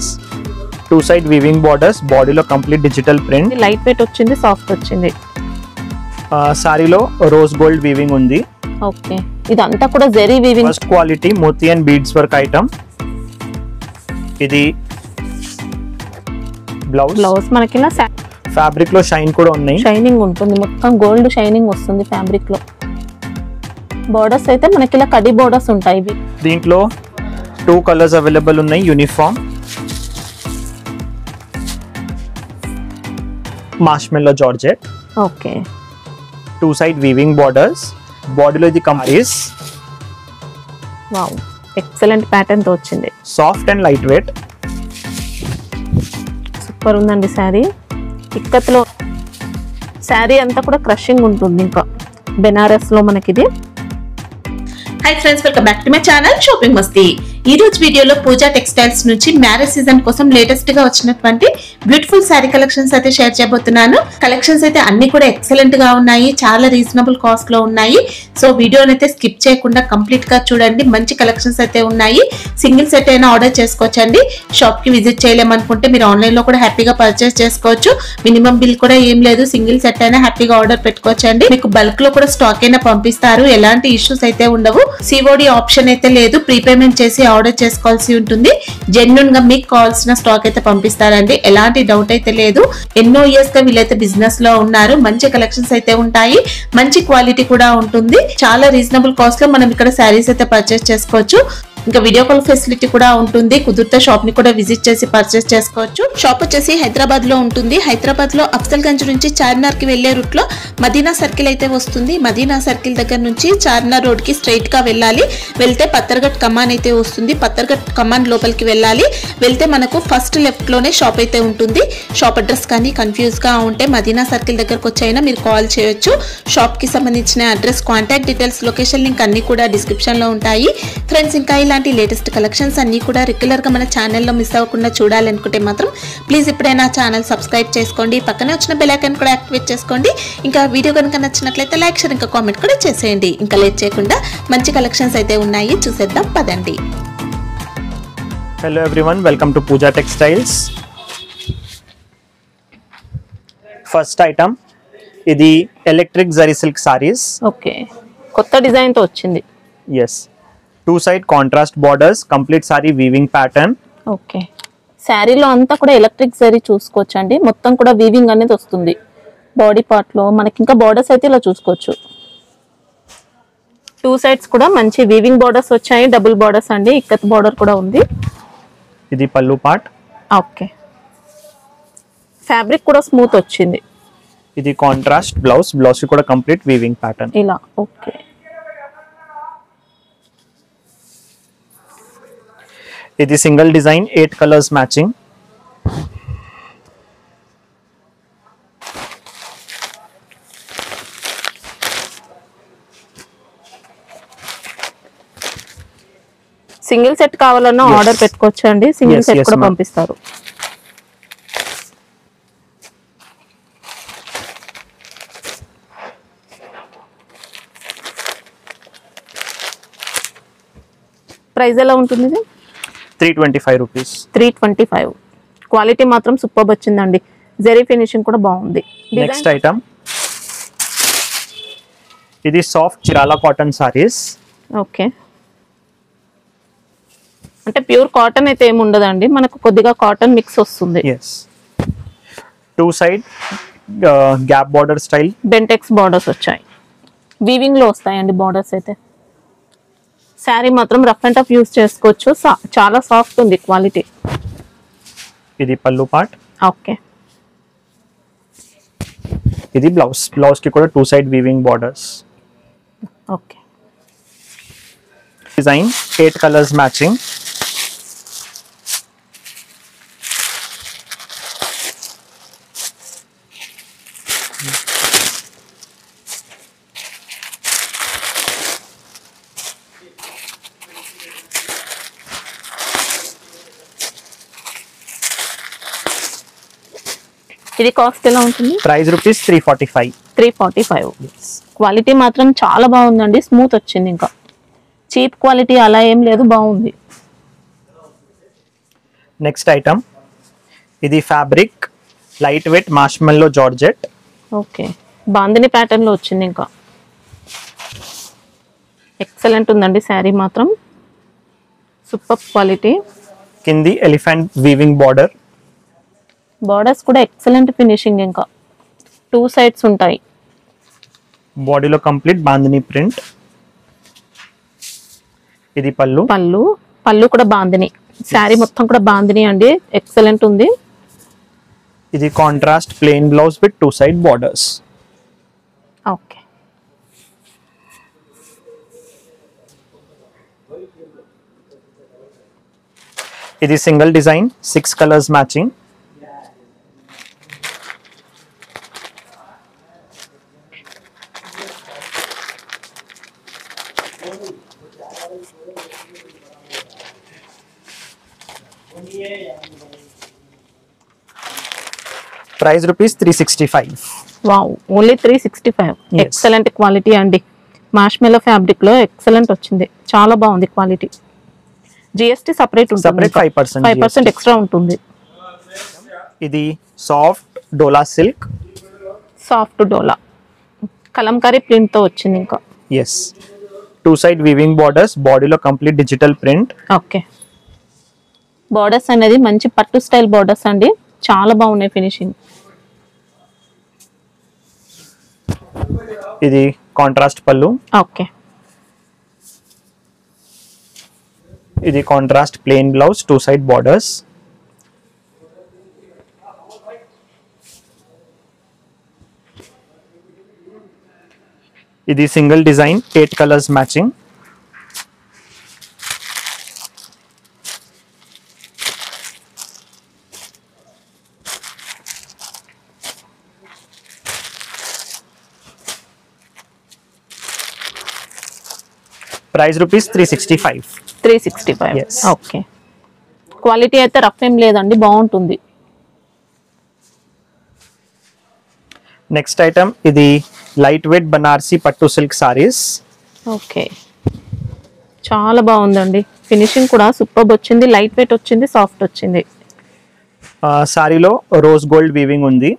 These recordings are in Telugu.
సారీస్, 2 side వీవింగ్ బార్డర్స్, బాడీలో complete digital print, light weight వచ్చింది, సాఫ్ట్ వచ్చింది. సారీలో రోజ్ గోల్డ్ వీవింగ్ ఉంది. ఓకే, ఇదంతా కూడా జెరీ వీవింగ్, ఫస్ట్ క్వాలిటీ మోతీ అండ్ బీడ్స్ వర్క్ ఐటమ్. ఇది బ్లౌజ్ మనకి ఇలా ఫ్యాబ్రిక్ లో షైన్ కూడా ఉన్నాయి, షైనింగ్ ఉంటుంది, మొత్తం గోల్డ్ షైనింగ్ వస్తుంది ఫ్యాబ్రిక్ లో. బోర్డర్స్ అయితే మనకి ఇలా కడి బోర్డర్స్ ఉంటాయి. దీంట్లో 2 కలర్స్ అవైలబుల్ ఉన్నాయి. Uniform మార్ష్మెల్లో georgette. Okay, 2 side weaving borders, బాడీలో ఇది కంప్లీట్. వావ్, ఎక్సలెంట్ ప్యాటర్న్ తో వచ్చింది. Soft and light weight, super ఉందండి శారీ. ఇక్కత్లో శారీ అంతా కూడా క్రషింగ్ ఉంటుంది. ఇంకా బెనారస్ లో మనకి ఇది. Hi friends, welcome back to my channel shopping మస్తీ. ఈ రోజు వీడియోలో పూజా టెక్స్టైల్స్ నుంచి మ్యారేజ్ సీజన్ కోసం లేటెస్ట్ గా వచ్చినటువంటి బ్యూటిఫుల్ శారీ కలెక్షన్స్ అయితే షేర్ చేయబోతున్నాను. కలెక్షన్స్ అయితే అన్ని కూడా ఎక్సలెంట్ గా ఉన్నాయి, చాలా రీజనబుల్ కాస్ట్ లో ఉన్నాయి. సో వీడియోని అయితే స్కిప్ చేయకుండా కంప్లీట్ గా చూడండి. మంచి కలెక్షన్స్ అయితే ఉన్నాయి. సింగిల్ సెట్ అయినా ఆర్డర్ చేసుకోవచ్చండి. షాప్ కి విజిట్ చేయలేమనుకుంటే మీరు ఆన్లైన్ లో కూడా హ్యాపీగా పర్చేస్ చేసుకోవచ్చు. మినిమం బిల్ కూడా ఏం లేదు, సింగిల్ సెట్ అయినా హ్యాపీగా ఆర్డర్ పెట్టుకోవచ్చండి. మీకు బల్క్ లో కూడా స్టాక్ అయినా పంపిస్తారు, ఎలాంటి ఇష్యూస్ అయితే ఉండవు. సిఓడి ఆప్షన్ అయితే లేదు, ప్రీపేమెంట్ చేసి ఆర్డర్ చేసుకోవాల్సి ఉంటుంది. జెన్యూన్ గా మీకు కావాల్సిన స్టాక్ అయితే పంపిస్తారండి, ఎలాంటి డౌట్ అయితే లేదు. ఎన్నో ఇయర్స్ గా వీళ్ళైతే బిజినెస్ లో ఉన్నారు. మంచి కలెక్షన్స్ అయితే ఉంటాయి, మంచి క్వాలిటీ కూడా ఉంటుంది. చాలా రీజనబుల్ కాస్ట్ లో మనం ఇక్కడ శారీస్ అయితే పర్చేస్ చేసుకోవచ్చు. ఇంకా వీడియో కాల్ ఫెసిలిటీ కూడా ఉంటుంది. కుదిరితే షాప్ ని కూడా విజిట్ చేసి పర్చేస్ చేసుకోవచ్చు. షాప్ వచ్చేసి హైదరాబాద్ లో ఉంటుంది. హైదరాబాద్ లో అఫ్జల్గంజ్ నుంచి చార్మినార్ కి వెళ్లే రూట్ లో మదీనా సర్కిల్ అయితే వస్తుంది. మదీనా సర్కిల్ దగ్గర నుంచి చార్మినార్ రోడ్ కి స్ట్రైట్ గా వెళ్ళాలి. వెళ్తే పత్తర్ఘట్ కమాన్ అయితే వస్తుంది. పత్తర్ఘట్ కమాన్ లోపలికి వెళ్ళాలి. వెళ్తే మనకు ఫస్ట్ లెఫ్ట్ లోనే షాప్ అయితే ఉంటుంది. షాప్ అడ్రస్ కానీ కన్ఫ్యూజ్ గా ఉంటే మదీనా సర్కిల్ దగ్గరకు వచ్చైనా మీరు కాల్ చేయొచ్చు. షాప్ కి సంబంధించిన address, contact details, location link అన్ని కూడా డిస్క్రిప్షన్ లో ఉంటాయి. ఫ్రెండ్స్, ఇంకా ఇలాంటి లేటెస్ట్ కలెక్షన్స్ అన్ని కూడా రెగ్యులర్ గా మన ఛానల్లో మిస్ అవ్వకుండా చూడాలనుకుంటే మాత్రం ప్లీజ్ ఇప్పుడైనా ఛానల్ సబ్స్క్రైబ్ చేసుకోండి. పక్కనే వచ్చిన బెల్ ఐకాన్ కూడా యాక్టివేట్ చేసుకోండి. ఇంకా వీడియో కనుక నచ్చినట్లయితే లైక్, షేర్, ఇంకా కామెంట్ కూడా చేసేయండి. ఇంకా లేట్ చేయకుండా మంచి కలెక్షన్స్ అయితే ఉన్నాయి, చూసేద్దాం పదండి. Hello everyone, welcome to Pooja textiles. First item ఇది electric zari silk saris. Okay, కొత్త డిజైన్ తో వచ్చింది. Yes, 2 side contrast borders, complete sari weaving pattern. Okay, శారీలో అంతా కూడా ఎలక్ట్రిక్ జరీ చూసుకోవచ్చు అండి. మొత్తం కూడా వీవింగ్ అనేది వస్తుంది బాడీ పార్ట్ లో. మనకి ఇంకా బార్డర్స్ అయితే ఇలా చూసుకోవచ్చు. 2 sides కూడా మంచి వీవింగ్ బార్డర్స్ వచ్చాయి, డబుల్ బార్డర్స్ అండి. ఇక్కత్ బార్డర్ కూడా ఉంది. ఇది పల్లు పార్ట్. ఓకే, ఫ్యాబ్రిక్ కూడా స్మూత్ వచ్చింది. ఇది కాంట్రాస్ట్ బ్లౌజ్, బ్లౌజ్ కి కూడా కంప్లీట్ వీవింగ్ ప్యాటర్న్ ఇలా. ఓకే, ఇది single design, 8 colours matching. Single set కావాలన్నా ఆర్డర్ పెట్టుకోవచ్చు అండి. సింగిల్ సెట్ కూడా పంపిస్తారు. ప్రైస్ ఎలా ఉంటుంది ఇది? 325 రూపీస్. 325. క్వాలిటీ మాత్రం సూపర్ వచ్చిందండి. జెరీ ఫినిషింగ్ కూడా బాగుంది. నెక్స్ట్ ఐటమ్ ఇది soft Chirala cotton sarees. Okay, అంటే ప్యూర్ కాటన్ అయితే ఏమి ఉండదండి, మనకు కొద్దిగా కాటన్ మిక్స్ వస్తుంది. Yes, 2 side gap border style, Bentex borders వచ్చాయి. వీవింగ్ లో వస్తాయండి బార్డర్స్ అయితే. శారీ మాత్రం రఫ్ అండ్ టఫ్ యూస్ చేసుకోవచ్చు, చాలా సాఫ్ట్ ఉంది క్వాలిటీ. ఇది పల్లు పార్ట్. ఓకే, ఇది బ్లౌజ్, బ్లౌజ్ కి కూడా 2 side weaving borders. Okay, design 8 colours matching. ఇది కాస్ట్ ఎలా ఉంటుంది? Price rupees 345. 345. క్వాలిటీ మాత్రం చాలా బాగుందండి, స్మూత్ వచ్చింది. ఇంకా చీప్ క్వాలిటీ అలా ఏం లేదు, బాగుంది. నెక్స్ట్ ఐటమ్ ఇది fabric light weight మార్ష్మెల్లో georgette. Okay, bandhani pattern లో వచ్చింది. ఇంకా ఎక్సలెంట్ ఉందండి శారీ మాత్రం, సూపర్ క్వాలిటీ. కింది ఎలిఫెంట్ వీవింగ్ బార్డర్. బార్డర్స్ కూడా ఎక్సలెంట్ ఫినిషింగ్, ఇంకా 2 సైడ్స్ ఉంటాయి. బాడీలో కంప్లీట్ బాందిని ప్రింట్. ఇది పళ్ళు కూడా బాందిని. శారీ మొత్తం కూడా బాందిని అండి, ఎక్సలెంట్ ఉంది. ఇది contrast plain blouse with 2 side borders. Okay, ఇది single design 6 colours matching. Price rupees 365. Wow, only 365. Yes. Excellent quality అండి. మార్ష్మెల్లో ఫ్యాబ్రిక్ లో ఎక్సలెంట్ వచ్చింది, చాలా బాగుంది క్వాలిటీ. జిఎస్టీ సపరేట్ ఉంటుంది, Separate 5% 5% ఎక్స్ట్రా ఉంటుంది. ఇది soft dola silk. Soft dola kalamkari print తో వచ్చింది. ఇంకా ఎస్, 2 సైడ్ వీవింగ్ బార్డర్స్, బాడీలో complete digital print. Okay, borders అనేది మంచి పట్టు స్టైల్ బార్డర్స్ అండి, చాలా బాగున్నాయి ఫినిషింగ్. ఇది కాంట్రాస్ట్ పళ్ళు. ఓకే, ఇది contrast plain blouse 2 side borders. ఇది single design 8 colours matching. Price rupees 365. 365. Yes. Okay, quality అయితే రఫ్ ఏం లేదండి, బాగుంటుంది. నెక్స్ట్ ఐటమ్ ఇది లైట్ వెయిట్ బనారసి పట్టు సిల్క్ సారీస్. ఓకే, చాలా బాగుందండి ఫినిషింగ్ కూడా సూపర్ వచ్చింది. లైట్ వెయిట్ వచ్చింది, సాఫ్ట్ వచ్చింది. సారీలో రోజ్ గోల్డ్ వీవింగ్ ఉంది.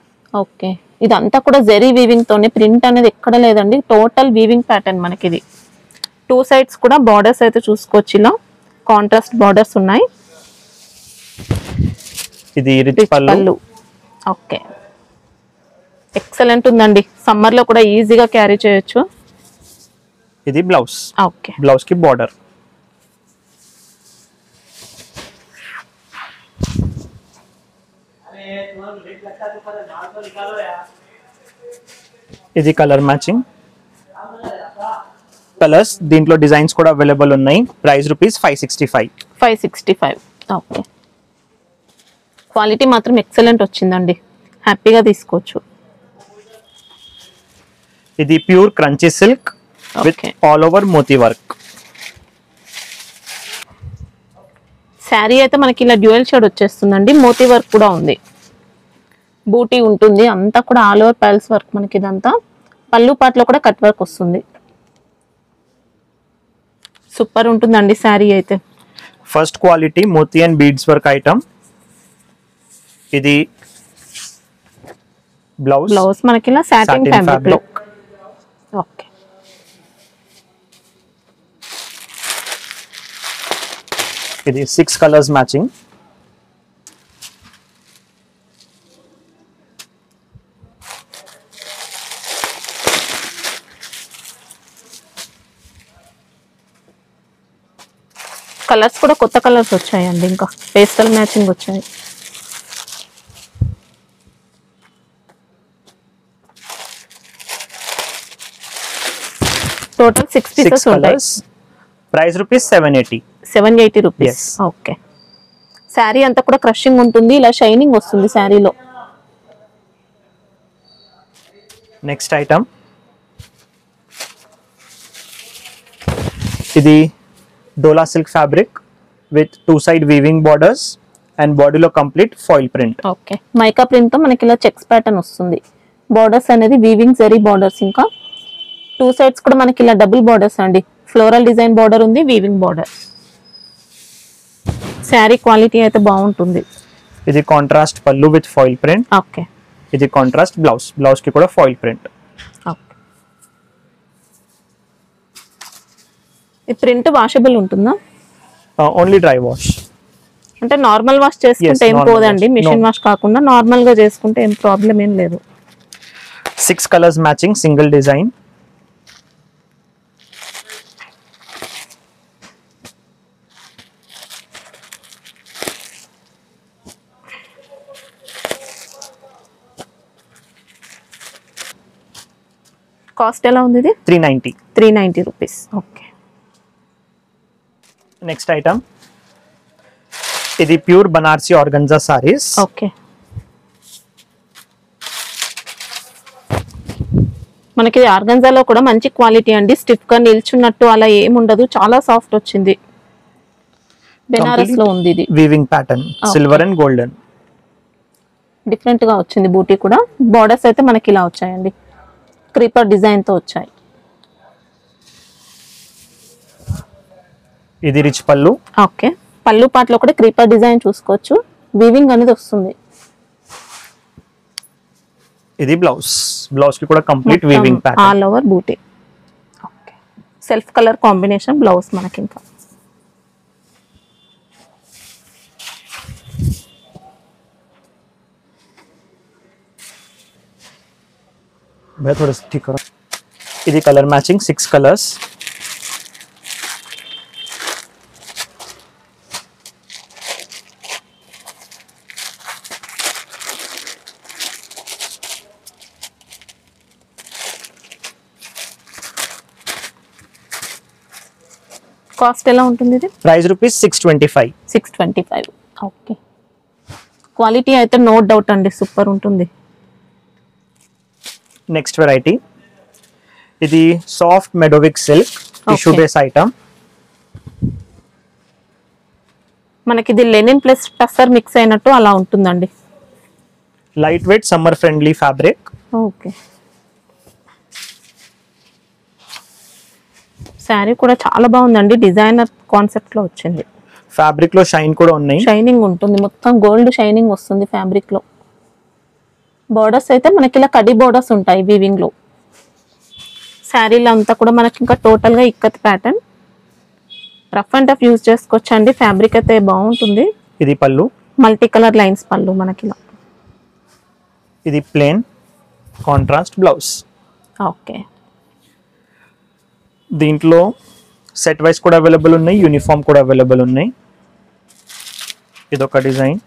ఓకే, ఇదంతా కూడా జెరీ వీవింగ్ తోనే, ప్రింట్ అనేది ఎక్కడ లేదండి, టోటల్ వీవింగ్ ప్యాటర్న్ మనకి. ఇది 2 సైడ్స్ కూడా బార్డర్స్ అయితే చూసుకోవచ్చు, ఇలా కాంట్రాస్ట్ బార్డర్స్ ఉన్నాయి. ఇది రిచ్ పళ్ళు. ఓకే, ఎక్సలెంట్ ఉందండి, సమ్మర్ లో కూడా ఈజీగా క్యారీ చేయొచ్చు. ఇది బ్లౌజ్. ఓకే, బ్లౌజ్ కి బార్డర్. ఇది కలర్ మ్యాచింగ్ కలర్స్, దీంట్లో డిజైన్స్ కూడా అవైలబుల్ ఉన్నాయి. Price rupees 565. 565. ఓకే, క్వాలిటీ మాత్రం ఎక్సలెంట్ వచ్చిందండి, హ్యాపీగా తీసుకోవచ్చు. ఇది pure crunchy silk with Okay. All over మోతీ వర్క్. శారీ అయితే మనకి ఇలా డ్యూయల్ షేడ్ వచ్చేస్తుందండి, మోతీ వర్క్ కూడా ఉంది, బూటీ ఉంటుంది, అంతా కూడా ఆల్ ఓవర్ పైల్స్ వర్క్ మనకి. ఇదంతా పళ్ళు పాటలో కూడా కట్ వర్క్ వస్తుంది. సూపర్ ఉంటుందండి శారీ అయితే. ఫస్ట్ క్వాలిటీ మోతీ అండ్ బీడ్స్ వర్క్ ఐటమ్. ఇది బ్లౌజ్ మనకి ఇలా సాటిన్ ఫ్యాబ్రిక్ లో. ఓకే, ఇది 6 కలర్స్ మ్యాచింగ్. కలర్స్ కూడా కొత్త కలర్స్ వచ్చాయండి, ఇంకా పేస్టల్ మ్యాచింగ్ వచ్చాయి. టోటల్ 6 పీసెస్ ఉంటాయి. Price rupees 780. 780 rupees. Yes. Okay, sari అంతా కూడా క్రషింగ్ ఉంటుంది, ఇలా షైనింగ్ వస్తుంది శారీలో. నెక్స్ట్ ఐటమ్ ఇది dola silk fabric with 2 side weaving borders and బాడీలో complete foil print. Okay, mica print తో మనకి ఇలా చెక్స్ ప్యాటర్న్ వస్తుంది. బార్డర్స్ అనేది వీవింగ్ జరీ బార్డర్స్, ఇంకా 2 సైడ్స్ కూడా మనకి ఇలా డబుల్ బార్డర్స్ అండి. ఫ్లోరల్ డిజైన్ బార్డర్ ఉంది, వీవింగ్ బార్డర్. శారీ క్వాలిటీ అయితే బాగుంటుంది. ఇది contrast pallu with foil print. Okay. ఇది కాంట్రాస్ట్ బ్లౌజ్. బ్లౌజ్ కి కూడా ఫాయిల్ ప్రింట్. ఓకే. ఈ ప్రింట్ వాషబుల్ ఉంటుందా? Only dry wash. అంటే నార్మల్ వాష్ చేసుకుంటే ఏం పోదండి, మిషన్ వాష్ కాకుండా నార్మల్ గా చేసుకుంటే ఏం ప్రాబ్లం ఏం లేదు. 6 colours matching single design. Cost ఎలా ఉంది ఇది? 390. 390 రూపీస్. ఓకే. నెక్స్ట్ ఐటమ్ ఇది pure Banarasi organza saris. Okay. మనకి ఆర్గంజాలో కూడా మంచి క్వాలిటీ అండి, స్టిఫ్ గా నిల్చున్నట్టు అలా ఏముండదు, చాలా సాఫ్ట్ వచ్చింది. బెనారస్ లో ఉంది ఇది. Weaving pattern silver and golden. Different గా వచ్చింది బూటీ కూడా. బోర్డర్స్ అయితే మనకి ఇలా వచ్చాయండి, క్రీపర్ డిజైన్ తో వచ్చాయి. ఇది రిచ్ పళ్ళు. ఓకే. పళ్ళు పాటలో కూడా క్రీపర్ డిజైన్ చూసుకోవచ్చు, వీవింగ్ అనేది వస్తుంది. ఇది బ్లౌజ్. బ్లౌజ్ కి కూడా complete weaving pattern. All over buti. Okay. Self colour combination blouse మనకి. ఇంకా थोड़ा ठीक करो. ఇది కలర్ మ్యాచింగ్ 6 కలర్స్. కాస్ట్ ఎలా ఉంటుంది ఇది? Price rupees 625. 625. ఓకే. క్వాలిటీ అయితే నో డౌట్ అండి, సూపర్ ఉంటుంది. నెక్స్ట్ వెరైటీ ఇది సాఫ్ట్ మెడోవిక్ సిల్క్ టిష్యూ బేస్ ఐటమ్. మనకి ఇది లెనిన్ ప్లస్ టస్సర్ మిక్స్ అయినట్టు అలా ఉంటుందండి. Light weight summer friendly fabric. Okay. Sari కూడా చాలా బాగుందండి, డిజైనర్ కాన్సెప్ట్ లో వచ్చింది. ఫ్యాబ్రిక్ లో షైన్ కూడా ఉన్నాయి. షైనింగ్ ఉంటుంది, మొత్తం గోల్డ్ షైనింగ్ వస్తుంది ఫ్యాబ్రిక్ లో. బోర్డర్స్ అయితే మనకి ఇలా కడి బోర్డర్స్ ఉంటాయి వీవింగ్ లో. శారీలో అంతా కూడా మనకి ఇంకా టోటల్ గా ikat pattern. Rough and tough use చేసుకోవచ్చు అండి, ఫ్యాబ్రిక్ అయితే బాగుంటుంది. ఇది పళ్ళు. మల్టీ కలర్ లైన్స్ పళ్ళు మనకి ఇలా. ఇది ప్లేన్ కాంట్రాస్ట్ బ్లౌజ్. ఓకే. దీంట్లో సెట్ వైస్ కూడా అవైలబుల్ ఉన్నాయి, యూనిఫామ్ కూడా అవైలబుల్ ఉన్నాయి. ఇదొక డిజైన్,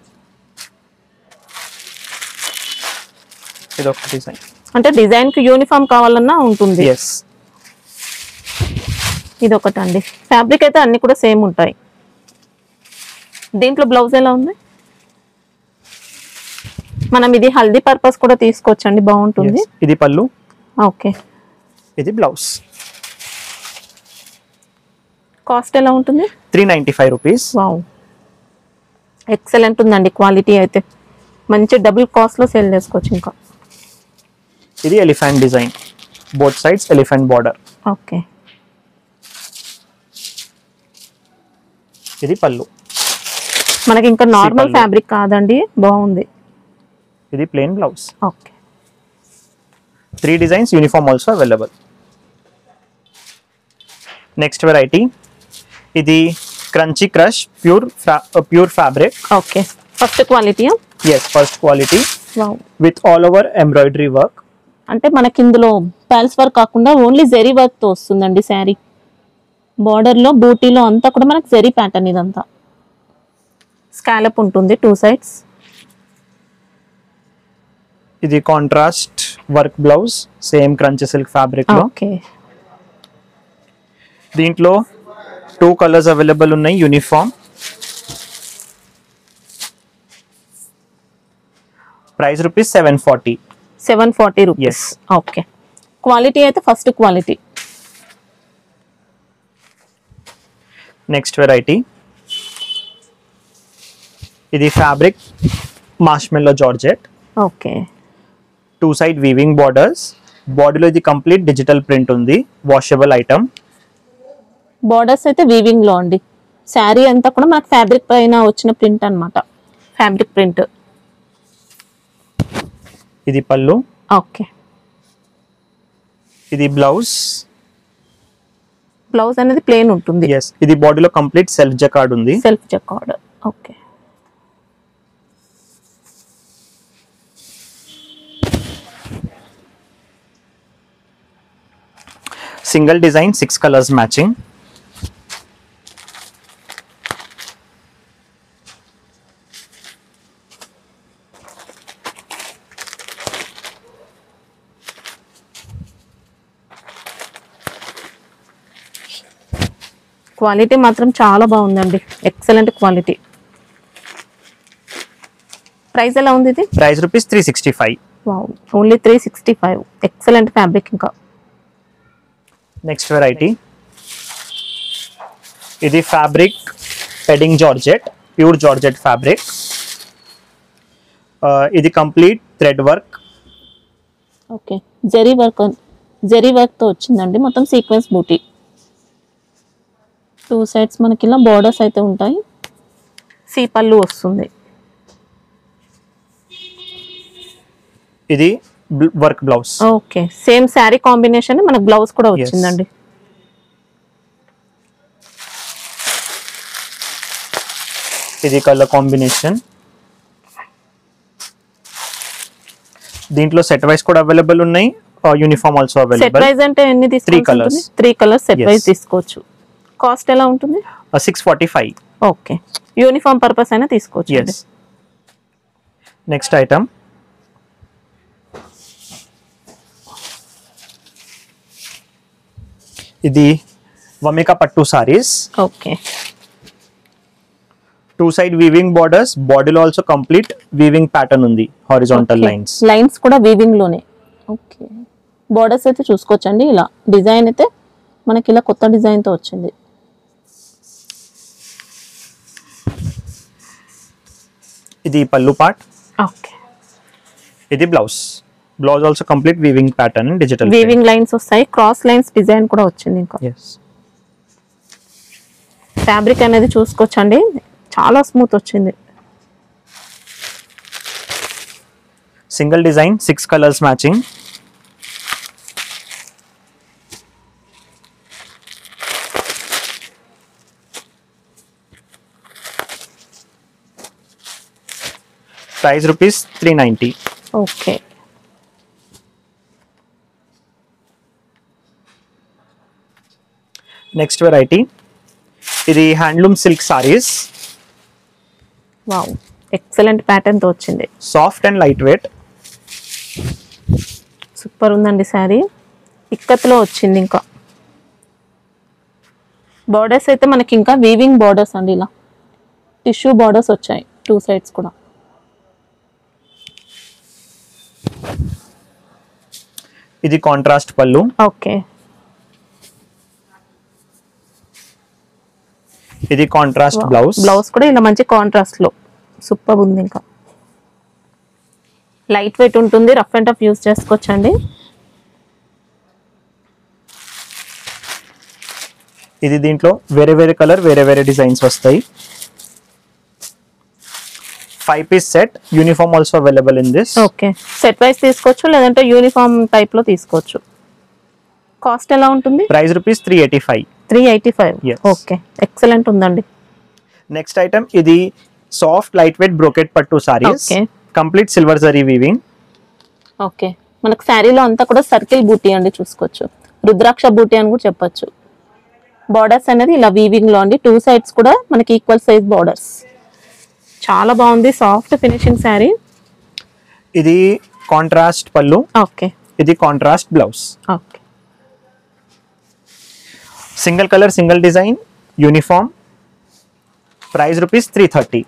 ఇదొక డిజైన్. అంటే డిజైన్ కి యూనిఫామ్ కావాలన్నా ఉంటుంది. ఎస్. ఇది ఒకటండి. ఫ్యాబ్రిక్ అయితే అన్ని కూడా సేమ్ ఉంటాయి. దీంట్లో బ్లౌజ్ ఎలా ఉంది? మనం ఇది హల్దీ పర్పస్ కూడా తీసుకోవచ్చండి, బాగుంటుంది. ఇది పళ్ళు. ఓకే. ఇది బ్లౌజ్. కాస్ట్ ఎలా ఉంటుంది? 395 రూపీస్. వావ్, ఎక్సలెంట్ ఉందండి క్వాలిటీ అయితే. మంచి డబుల్ కాస్ట్ లో సేల్ చేసుకోవచ్చు. ఇంకా ఇది elephant design, both sides elephant border. Okay. ఇది పళ్ళు. మనకి ఇంకా నార్మల్ ఫ్యాబ్రిక్ కాదండి, బాగుంది. ఇది plain blouse. Okay. 3 designs, uniform also available. Next variety ఇది crunchy crush pure fabric. Okay. First quality. Yes, first quality wow, with all over embroidery work. అంటే మనకి ఇందులో ప్యాల్స్ వర్క్ కాకుండా ఓన్లీ జెరీ వర్క్ తో వస్తుందండి శారీ. బార్డర్ లో బూటీలో అంతా కూడా మనకి జెరీ ప్యాటర్న్. ఇదంతా స్కాలప్ ఉంటుంది 2 సైడ్స్. ఇది contrast work blouse, same crunchy silk fabric లో. ఓకే. దీంట్లో 2 కలర్స్ అవైలబుల్ ఉన్నాయి, uniform. Price rupees 740. 740 rupees. Okay. Quality అయితే ఫస్ట్ క్వాలిటీ. నెక్స్ట్ వెరైటీ ఇది fabric మార్ష్మెల్లో georgette. Okay. 2 side weaving borders. బాడీలో ఇది కంప్లీట్ డిజిటల్ ప్రింట్ ఉంది, వాషబుల్ ఐటమ్. బార్డర్స్ అయితే వీవింగ్ లో అండి, శారీ అంతా కూడా మనకు ఫ్యాబ్రిక్ పైన వచ్చిన ప్రింట్ అన్నమాట, ఫ్యాబ్రిక్ ప్రింట్. ఇది పళ్ళు. ఓకే, ఇది బ్లౌజ్. బ్లౌజ్ అనేది ప్లెయిన్ ఉంటుంది. ఎస్, ఇది బాడీలో కంప్లీట్ సెల్ఫ్ జకార్డ్ ఉంది. Self jacquard. Okay, single design 6 colours matching. Quality మాత్రం చాలా బాగుందండి, ఎక్సలెంట్ క్వాలిటీ. ప్రైస్ ఎలా ఉంది ఇది? Price rupees 365. Wow, only 365. Excellent fabric. ఇంకా నెక్స్ట్ వెరైటీ, ఇది ఫ్యాబ్రిక్ ఎడింగ్ జార్జెట్, ప్యూర్ జార్జెట్ ఫ్యాబ్రిక్. ఇది complete thread work. Okay, zari work తో వచ్చిందండి, మొత్తం సీక్వెన్స్ బూటీ. 2 సైడ్స్ మనకి ఇలా బోర్డర్స్ అయితే ఉంటాయి. సీ పళ్ళు వస్తుంది. ఇది work blouse. Okay, same sari combination మనకు బ్లౌజ్ కూడా వచ్చిందండి. ఇది కలర్ కాంబినేషన్. దీంట్లో సెట్ వైస్ కూడా అవైలబుల్ ఉన్నాయి, uniform also available. Set wise అంటే ఎన్ని తీసుకోవచ్చు? 3 కలర్స్ సెట్ వైస్ తీసుకోవచ్చు. కాస్ట్ ఎలా ఉంటుంది? 645. ఓకే, యూనిఫామ్ పర్పస్ అయినా తీసుకోవచ్చు. yes. నెక్స్ట్ ఐటమ్, ఇది వమిక పట్టు saris. Okay, 2 side weaving borders, బాడీలో ఆల్సో కంప్లీట్ వీవింగ్ ప్యాటర్న్ ఉంది, హారిజాంటల్ లైన్స్ కూడా వీవింగ్ లోనే. ఓకే, బార్డర్స్ అయితే చూసుకోవచ్చండి. ఇలా డిజైన్ అయితే మనకి ఇలా కొత్త డిజైన్ తో వచ్చింది. ఇది పల్లు పార్ట్. ఓకే, ఇది blouse. Blouse also complete weaving pattern, digital weaving lines వస్తాయి, క్రాస్ లైన్స్ డిజైన్ కూడా వచ్చింది. ఇంకా ఫ్యాబ్రిక్ అనేది చూసుకోవచ్చండి, చాలా స్మూత్ వచ్చింది. Single design 6 colours matching. Price rupees 390. Okay, next variety, ఇది handloom silk saris. Wow, excellent pattern తో వచ్చింది. Soft and light weight. Super ఉందండి శారీ, ఇక్కత్లో వచ్చింది. ఇంకా బార్డర్స్ అయితే మనకి ఇంకా వీవింగ్ బార్డర్స్ అండి, ఇలా టిష్యూ బార్డర్స్ వచ్చాయి 2 సైడ్స్ కూడా. ఇది కాంట్రాస్ట్ పళ్ళు. ఓకే, ఇది కాంట్రాస్ట్ బ్లౌజ్. బ్లౌజ్ కూడా ఇలా మంచి కాంట్రాస్ట్ లో సూపర్ ఉంది. ఇంకా లైట్ వెయిట్ ఉంటుంది, రఫ్ అండ్ టఫ్ యూజ్ చేసుకోవచ్చండి. ఇది దీంట్లో వేరే వేరే కలర్, వేరే వేరే డిజైన్స్ వస్తాయి. 5 piece set, uniform also available in this. Okay, set wise తీసుకోవచ్చు, లేదంటే యూనిఫామ్ టైప్ లో తీసుకోవచ్చు. కాస్ట్ ఎలా ఉంటుంది? Price rupees 385. 385. Yes. Okay, excellent ఉందండి. నెక్స్ట్ ఐటమ్, ఇది సాఫ్ట్ లైట్ వెయిట్ బ్రోకెట్ పట్టు sarees, Okay. Complete silver zari weaving. Okay, మనకు శారీలో అంతా కూడా సర్కిల్ బూటీ అండి, చూసుకోవచ్చు. రుద్రాక్ష బూటీ అని కూడా చెప్పొచ్చు. బార్డర్స్ అనేది ఇలా వీవింగ్ లో అండి, 2 సైడ్స్ కూడా మనకి ఈక్వల్ సైజ్ బార్డర్స్. చాలా బాగుంది, సాఫ్ట్ ఫినిషింగ్ శారీ. ఇది కాంట్రాస్ట్ పళ్ళు. ఓకే, ఇది contrast blouse. Okay, single colour, single design, uniform. Price rupees 330.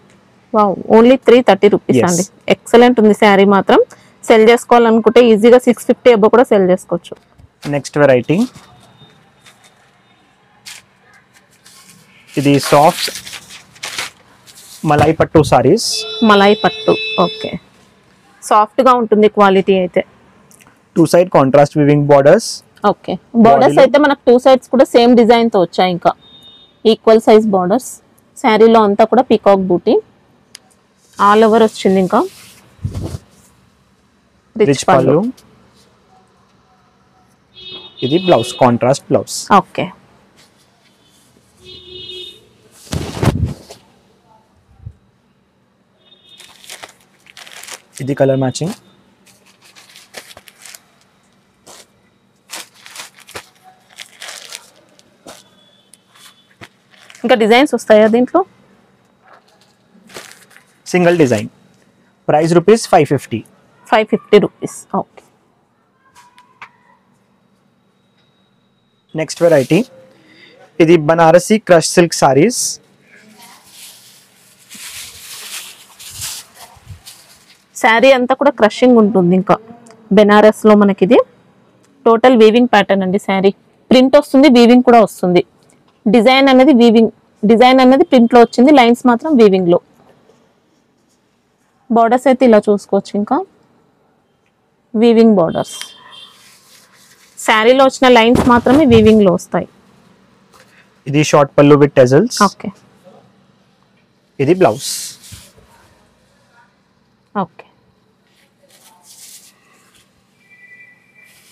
Wow, only 330 rupees Yes. అండి. ఎక్సలెంట్ ఉంది శారీ మాత్రం. సెల్ చేసుకోవాలనుకుంటే ఈజీగా 650 అబ్బో కూడా సెల్ చేసుకోవచ్చు. నెక్స్ట్ వెరైటీ, ఇది సాఫ్ట్ మలై పట్టు సారీస్. మలాయి పట్టు. ఓకే, సాఫ్ట్ గా ఉంటుంది క్వాలిటీ అయితే. 2 side contrast weaving borders. Okay, borders అయితే మనకు 2 సైడ్స్ కూడా సేమ్ డిజైన్ తో వచ్చాయి, ఇంకా ఈక్వల్ సైజ్ బార్డర్స్. శారీలో అంతా కూడా పీకాక్ బూటీ ఆల్ ఓవర్ వచ్చింది. ఇంకా రిచ్ పళ్ళు. ఇది బ్లౌజ్, కాంట్రాస్ట్ బ్లౌజ్. ఓకే. ఇది కలర్ మ్యాచింగ్. ఇంకా డిజైన్స్ వస్తాయా దీంట్లో? Single design. Price rupees 550. 550 rupees. Okay. Next variety ఇది బనారసి క్రష్ సిల్క్ సారీస్. శారీ అంతా కూడా క్రషింగ్ ఉంటుంది. ఇంకా బెనారస్ లో మనకి ఇది టోటల్ వీవింగ్ ప్యాటర్న్ అండి. శారీ ప్రింట్ వస్తుంది, వీవింగ్ కూడా వస్తుంది. డిజైన్ అనేది ప్రింట్ లో వచ్చింది, లైన్స్ మాత్రం వీవింగ్ లో. బార్డర్స్ అయితే ఇలా చూసుకోవచ్చు. ఇంకా వీవింగ్ బార్డర్స్. శారీలో వచ్చిన లైన్స్ మాత్రమే వీవింగ్ లో వస్తాయి. ఇది షార్ట్ పళ్ళు విత్ టెజల్స్. ఓకే. ఇది బ్లౌజ్. ఓకే.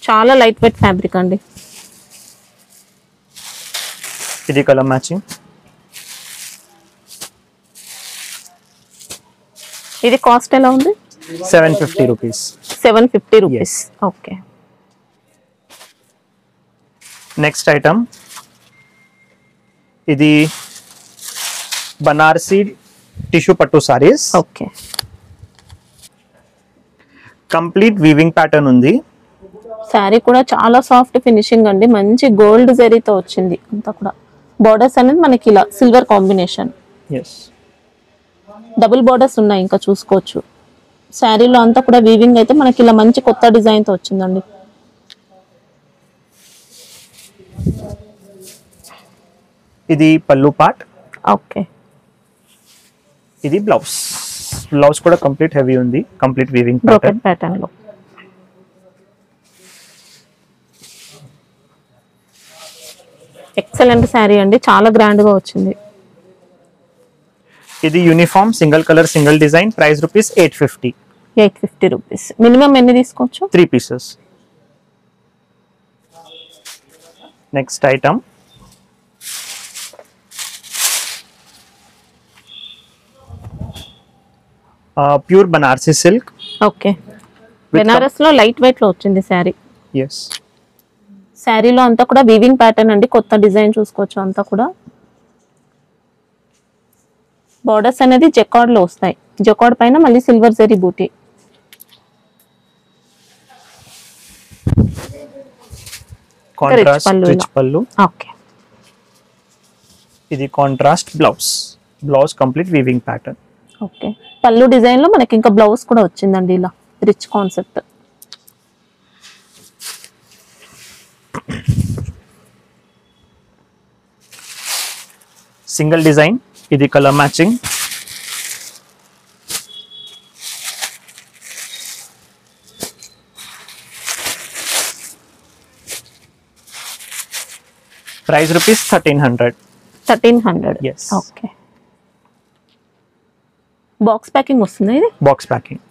చాలా లైట్ వెయిట్ ఫ్యాబ్రిక్ అండి. ఇది కలర్ మ్యాచింగ్. ఇది కాస్ట్ ఎలా ఉంది? 750 rupees. 750 rupees. Okay. Next item ఇది బనారసి టిష్యూ పట్టు saris. Okay. Complete weaving pattern ఉంది. శారీ కూడా చాలా సాఫ్ట్ ఫినిషింగ్ అండి. మంచి గోల్డ్ జరీతో వచ్చింది అంతా కూడా. బార్డర్స్ అనేది మనకి ఇలా silver combination. Yes. Double borders ఉన్నాయి, ఇంకా చూసుకోవచ్చు. శారీలో అంతా కూడా వీవింగ్ అయితే మనకి ఇలా మంచి కొత్త డిజైన్ తో వచ్చిందండి. ఇది పళ్ళు పార్ట్. ఓకే. ఇది బ్లౌజ్. బ్లౌజ్ కూడా కంప్లీట్ హెవీ ఉంది, కంప్లీట్ వీవింగ్ బ్రోకెట్ ప్యాటర్న్ లో. ఎక్సలెంట్ శారీ అండి, చాలా గ్రాండ్ గా వచ్చింది. ఇది uniform single colour single design. Price rupees 850. 850 rupees. Minimum ఎన్ని తీసుకోవచ్చు? 3 pieces. Next item pure Banarasi silk. Okay. Banaras లో లైట్ వెయిట్ లో వచ్చింది శారీ. ఎస్. శారీలో అంతా కూడా వీవింగ్ ప్యాటర్న్ అండి, కొత్త డిజైన్ చూసుకోవచ్చు. అంతా కూడా బార్డర్స్ అనేది జకార్డ్ లో వస్తాయి. జకార్డ్ పైన మళ్ళీ silver zari buti. Contrast rich pallu. Okay. ఇది contrast blouse. Blouse complete weaving pattern. Okay. Pallu design లో మనకి ఇంకా బ్లౌజ్ కూడా వచ్చిందండి ఇలా రిచ్ కాన్సెప్ట్. Single design. ఇది colour matching. Price rupees 1300. 1300. Yes. Okay. Box packing వస్తుంది ఇది. Box packing.